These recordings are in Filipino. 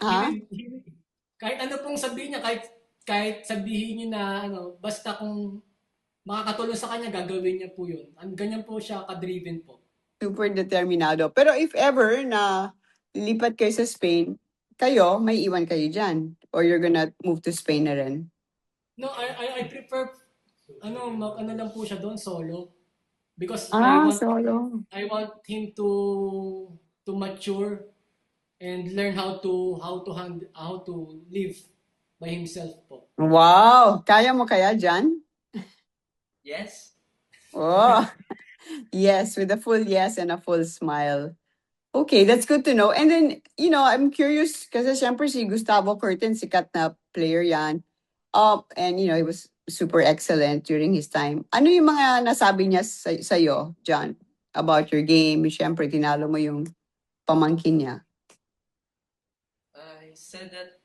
he Ha? will, he will- kahit ano pong sabihin niya, kahit sabihin niyo na ano, basta kung makakatulong sa kanya, gagawin niya po yun. Ganyan po siya ka-driven po. Super determinado. Pero if ever na lilipat kayo sa Spain, kayo, may iwan kayo dyan. Or you're gonna move to Spain na rin. No, I prefer, ano lang po siya doon, solo. Because Ah, solo. I want him to mature and learn how to live by himself po. Wow! Kaya mo kaya dyan? Yes. Oh, yes, with a full yes and a full smile. Okay, that's good to know. And then, I'm curious kasi syempre si Gustavo Curtin, sikat na player yan. And, he was super excellent during his time. Ano yung mga nasabi niya sa'yo, John, about your game? Syempre, tinalo mo yung pamangkin niya. I said that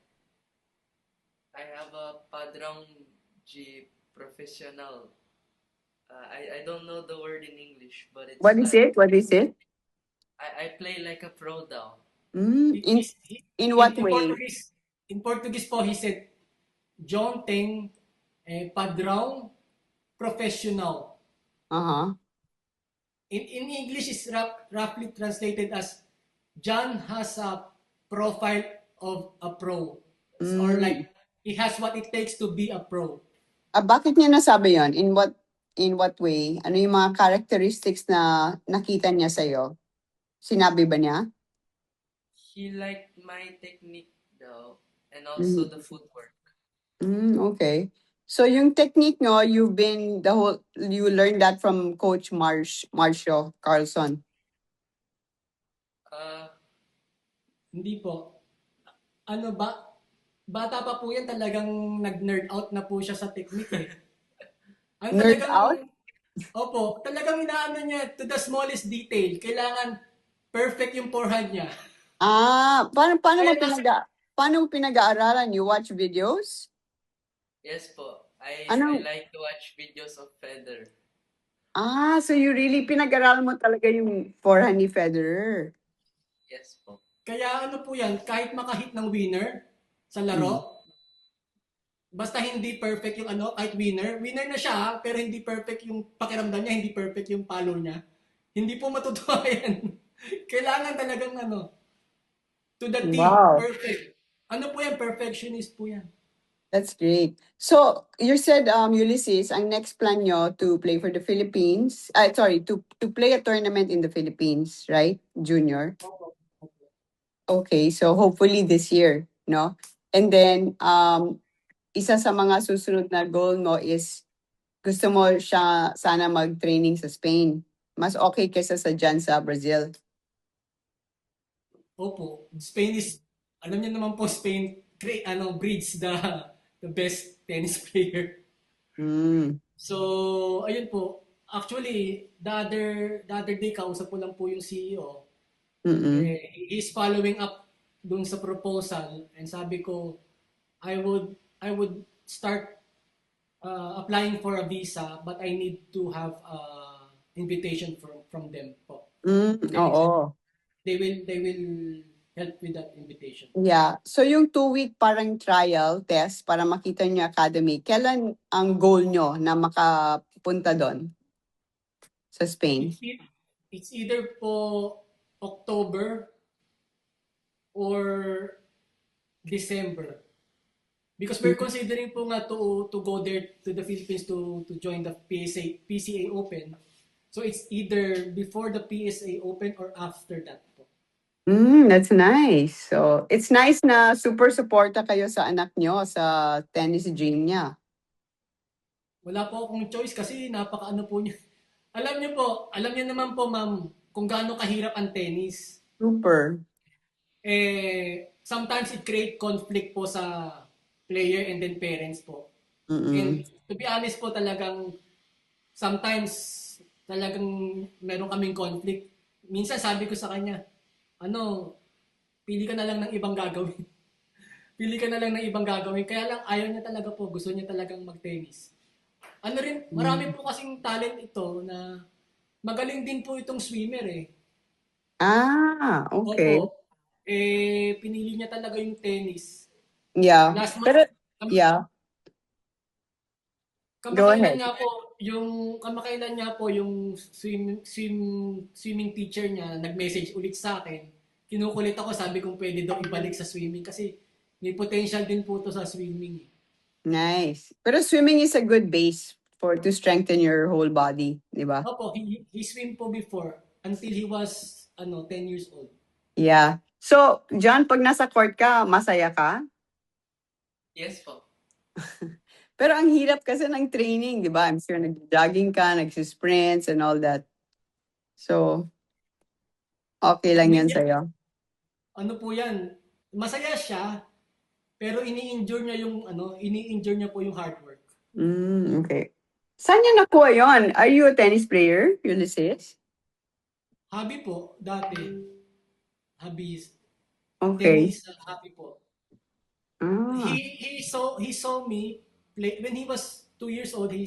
I have a Padrong G professional. I don't know the word in English, but it's What is like it? What is it? I play like a pro now. Mm, He, in, he's, he, in what in way? Portuguese po, he said, John Teng Padrão Professional. Uh-huh. In English, is roughly translated as John has a profile of a pro. Or Mm. like, he has what it takes to be a pro. Bakit niya nasabi yon? In what way? Ano yung mga characteristics na nakita niya sa'yo? Sinabi ba niya? He liked my technique though, and also Mm. the footwork. Okay. So yung technique nyo, you learned that from Coach Marcio Carlson. Uh, Hindi po. Ano ba? Bata pa po yan, talagang nag-nerd out na po siya sa technique eh. Ang Nerd talagang, out? opo, talagang inaano niya to the smallest detail. Kailangan perfect yung forehand niya. Paano mo Kaya nasa, pinag-aaralan? You watch videos? yes po. I Ano? like to watch videos of Federer. So you really pinag-aralan mo talaga yung forehand ni Federer. Yes po. kaya ano po yan, kahit makahit ng winner sa Mm. laro, basta hindi perfect yung ano, kahit winner na siya, pero hindi perfect yung pakiramdam niya, hindi perfect yung palo niya. Hindi po matutuwa yan. Kailangan talagang ano, to the T, Wow. perfect. Ano po yan, perfectionist po yan. That's great. So you said, Ulysses, ang next plan nyo to play for the Philippines. Sorry, to play a tournament in the Philippines, right? Junior. Okay, so hopefully this year, no? And then, isa sa mga susunod na goal mo is gusto mo siya sana mag-training sa Spain. Mas okay kaysa sa dyan sa Brazil. Opo, Spain is, alam niyo naman po, Spain breeds the best tennis player. Mm. So, ayun po. Actually, the other day, kausap ko lang po yung CEO. Mm-mm. He's following up dun sa proposal and sabi ko, I would start applying for a visa but I need to have invitation from them po. Then Oo. they will help with that invitation. Yeah. So yung 2-week parang trial test para makita niyo yung academy, kailan ang goal nyo na makapunta doon sa Spain? It's either po October or December. Because we're considering po nga to go there to the Philippines to join the PCA Open. So it's either before the PSA Open or after that po. That's nice. So, it's nice na super suporta kayo sa anak nyo sa tennis dream niya. Wala po akong choice kasi napakaano po niya. Alam niyo naman po ma'am kung gaano kahirap ang tennis. Super. Sometimes it create conflict po sa player and then parents po. Mm-mm. And to be honest po talagang sometimes talagang meron kaming conflict. Minsan sabi ko sa kanya, pili ka na lang ng ibang gagawin. Pili ka na lang ng ibang gagawin. Kaya lang ayaw niya talaga po, gusto niya talagang mag-tennis. Marami po kasing talent ito na magaling din po itong swimmer eh. Okay. Opo. pinili niya talaga yung tennis. Yeah. Last month, Pero, yeah, go kamakailan ahead. nga po, yung swimming teacher niya nag-message ulit sa akin. Kinukulit ako, sabi kong pwede daw ibalik sa swimming kasi may potential din po to sa swimming. Nice. Pero swimming is a good base for to strengthen your whole body, di ba? Opo, he swim po before until he was 10 years old. Yeah. So, John, pag nasa court ka, masaya ka? Yes po. Pero ang hirap kasi ng training, di ba? I'm sure nag-jogging ka, nag-sprints and all that. So, okay lang yan Medyo, sa'yo. ano po yan, masaya siya, pero ini-injure niya po yung hard work. Okay. Saan niya nakuha yon? Are you a tennis player, Ulysses? Hobby po, dati. Hobby, Okay. tennis, hobby po. Ah. He saw me play when he was 2 years old. He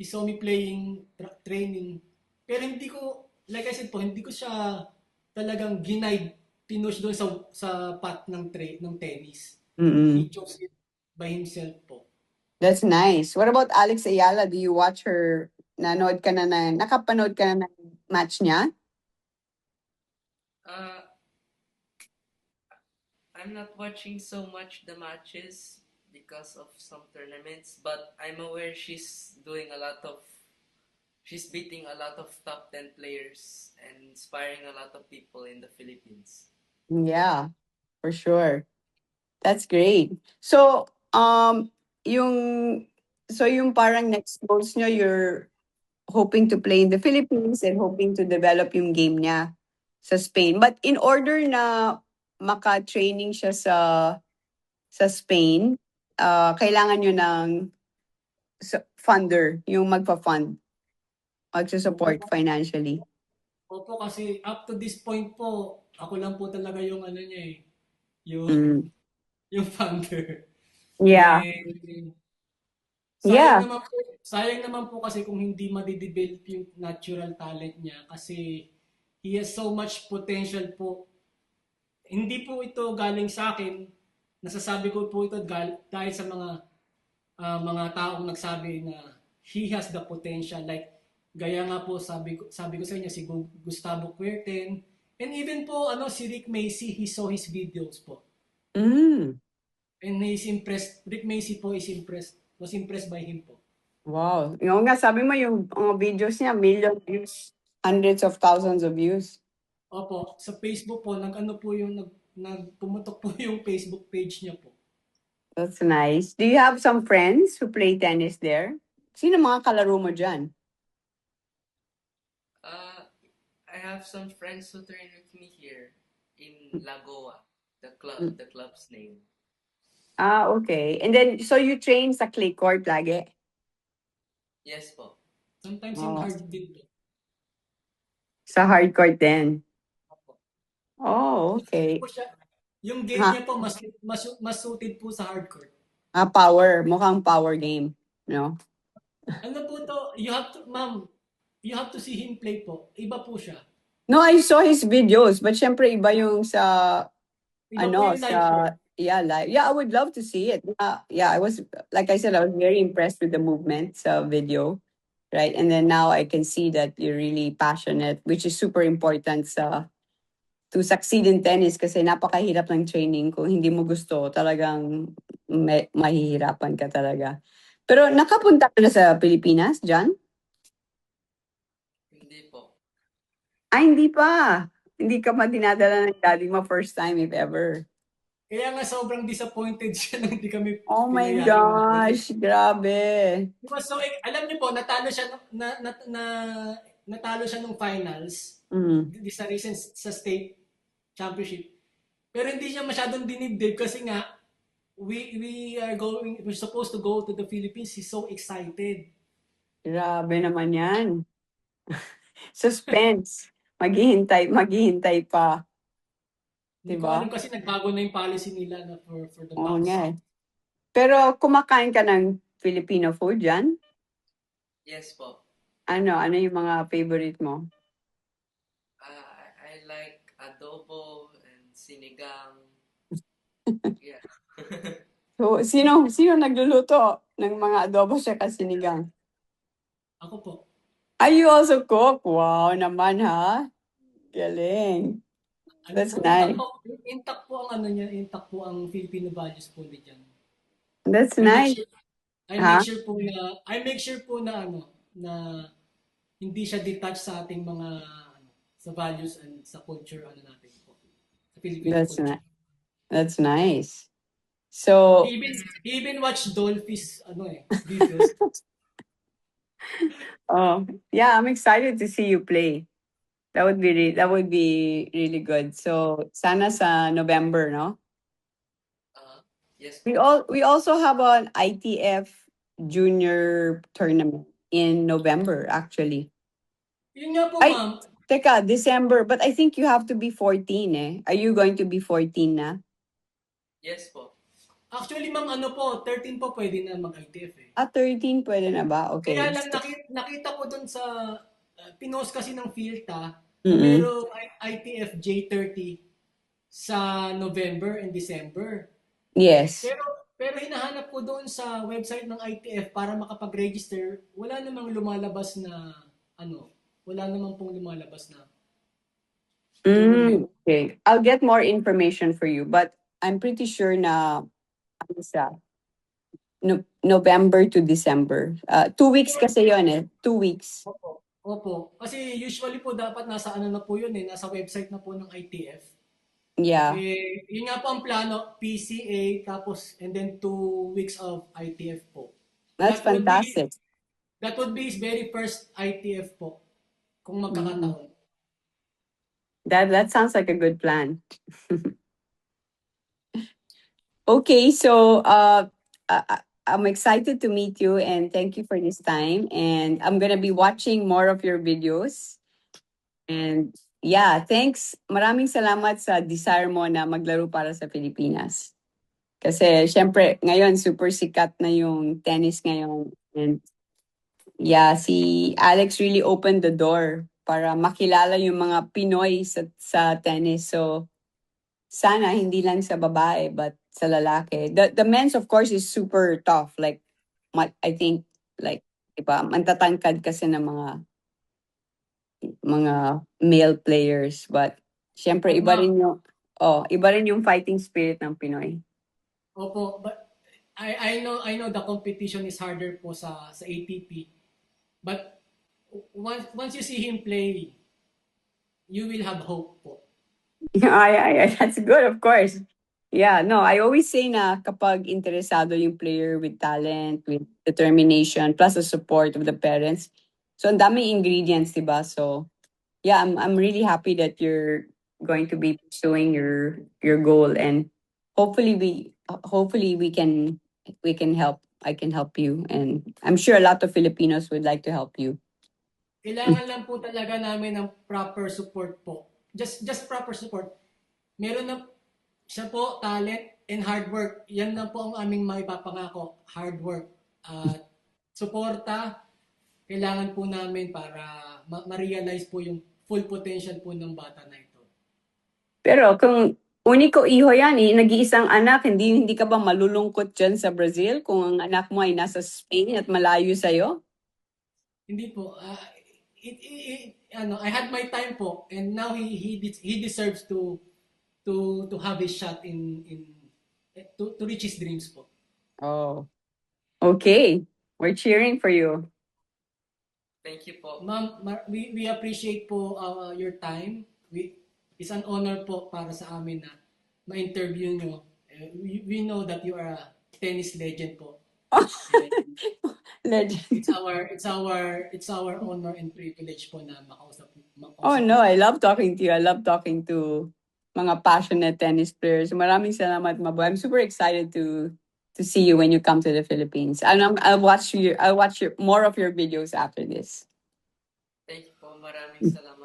saw me playing training. Pero hindi ko, like I said po, hindi ko siya talagang pinush doon sa path ng tennis. Mm-mm. He chose it by himself po. That's nice. What about Alex Ayala? Do you watch her? Nakapanood ka na ng match niya? Uh, I'm not watching so much the matches because of some tournaments, but I'm aware she's beating a lot of top 10 players and inspiring a lot of people in the Philippines. Yeah, for sure. That's great. So, yung yung parang next goals nyo, you're hoping to play in the Philippines and hoping to develop yung game niya sa Spain. But in order na maka-training siya sa Spain, kailangan nyo ng funder, yung magpa-fund, magsusupport financially. Opo, kasi up to this point po, ako lang po talaga yung niya yung, Mm. yung founder. Yeah. Sayang Yeah. naman po, sayang naman po kasi kung hindi madidevelop yung natural talent niya kasi he has so much potential po. Hindi po ito galing sa akin. Nasasabi ko po ito dahil sa mga taong nagsabi na he has the potential. Like, gaya nga po sabi ko sa inyo si Gustavo Kuerten and even po si Rick Macy, he saw his videos po. Mm. And he's impressed. Rick Macy po was impressed by him po. Wow. Yung nga, sabi mo yung mga videos niya, million views, hundreds of thousands of views. Opo, sa Facebook po, nagpumutok po yung Facebook page niya po. That's nice. Do you have some friends who play tennis there? Sino mga kalaro mo dyan? I have some friends who train with me here in Lagoa, the club's name. Ah, okay. And then, so you train sa clay court lagi? Yes po. Sometimes in hard din po. Sa hard court din? Opo. Oh, okay. Yung game niya po, mas suited po sa hard court. Power. Mukhang power game. No? Ano po to, ma'am, you have to see him play po. Iba po siya. No, I saw his videos. But syempre, iba yung sa, Iba po yung live po. live. Yeah, I would love to see it. Yeah, like I said, I was very impressed with the movement sa video. Right? And then now I can see that you're really passionate, which is super important to succeed in tennis kasi napakahirap ng training. Kung hindi mo gusto, talagang mahihirapan ka talaga. Pero nakapunta ka na sa Pilipinas, John? Hindi po. Hindi pa. Hindi ka pa dinadala ng daddy mo first time, if ever. Kaya nga sobrang disappointed siya nung hindi kami Oh my pinayari. gosh, grabe. So, alam niyo po, natalo siya natalo siya nung finals. Sa recent sa state championship. Pero hindi siya masyadong dinibdib kasi nga we're supposed to go to the Philippines. He's so excited. Grabe naman yan. Suspense. Maghihintay pa. Hindi ko alam kasi nagbago na yung policy nila na for the Oo box. nga eh. Pero kumakain ka ng Filipino food dyan? Yes po. Ano yung mga favorite mo? I like adobo and sinigang. Yeah. So, sino nagluluto ng mga adobo sa sinigang? Ako po. Are you also cook? Wow naman, ha? Galing. Ano That's po, nice. intact po ang ano niya, intact po ang Filipino values po diyan. That's I make nice. sure I make Ha? sure po na ano na hindi siya detached sa ating mga ano, sa values and sa culture ano natin po. Sa Filipino That's culture. nice. That's nice. So, He even watch Dolphys ano videos. yeah, I'm excited to see you play. That would be really good. So, sana sa November, no? Yes We po. also have an ITF junior tournament in November, actually. Yun nga po, Ay, ma'am. teka, December, but I think you have to be 14 eh. Are you going to be 14 na? Yes po. Actually, ma'am, ano po, 13 po pwede na mag-ITF eh. 13 pwede na ba? Okay. Kaya lang nakita ko dun sa pinost kasi ng Philta na Mm-mm. merong ITF J30 sa November and December. Yes. Pero hinahanap ko doon sa website ng ITF para makapag-register, wala namang lumalabas na ano, wala namang pong lumalabas na tournament. Okay. I'll get more information for you, but I'm pretty sure na ano siya, November to December. 2 weeks kasi yon eh. 2 weeks. Opo. Opo. Kasi usually po dapat nasa ano na po yun eh, nasa website na po ng ITF. Yeah. Yun nga po ang plano, PCA, tapos, and then 2 weeks of ITF po. That's fantastic. That would be his very first ITF po, kung magkakataon. That sounds like a good plan. Okay, so I'm excited to meet you and thank you for this time. And I'm gonna be watching more of your videos. And yeah, thanks. Maraming salamat sa desire mo na maglaro para sa Pilipinas. Kasi syempre, ngayon super sikat na yung tennis ngayon. And yeah, si Alex really opened the door para makilala yung mga Pinoy sa tennis. So sana hindi lang sa babae but sa lalaki. The men's of course is super tough. Like I think like diba, mantatangkad kasi ng mga male players, but syempre But ma'am, iba rin yung fighting spirit ng Pinoy. opo, but I know the competition is harder po sa ATP. But once you see him play, you will have hope po. That's good, of course. Yeah, no, I always say na kapag interesado yung player with talent, with determination, plus the support of the parents, so ang daming ingredients, diba? So, yeah, I'm really happy that you're going to be pursuing your goal, and hopefully we can help. I can help you, and I'm sure a lot of Filipinos would like to help you. Kailangan lang po talaga namin ng proper support po. Just proper support. Meron na siya po, talent and hard work. Yan lang po ang aming maipapangako. Hard work. At suporta, kailangan po namin para ma-realize po yung full potential po ng bata na ito. Pero kung uniko iho yan, nag-iisang anak, hindi ka ba malulungkot dyan sa Brazil kung ang anak mo ay nasa Spain at malayo sa'yo? Hindi po. I had my time po and now he deserves to have his shot to reach his dreams po. Oh. Okay. We're cheering for you. Thank you po. Ma'am, we appreciate po your time. It's an honor po para sa amin na ma-interview nyo. We know that you are a tennis legend po. Legend. It's our honor and privilege po na makausap. Oh no, I love talking to you. I love talking to mga passionate tennis players. Maraming salamat, Mabu. I'm super excited to see you when you come to the Philippines. And I'll watch more of your videos after this. Thank you po. Maraming salamat.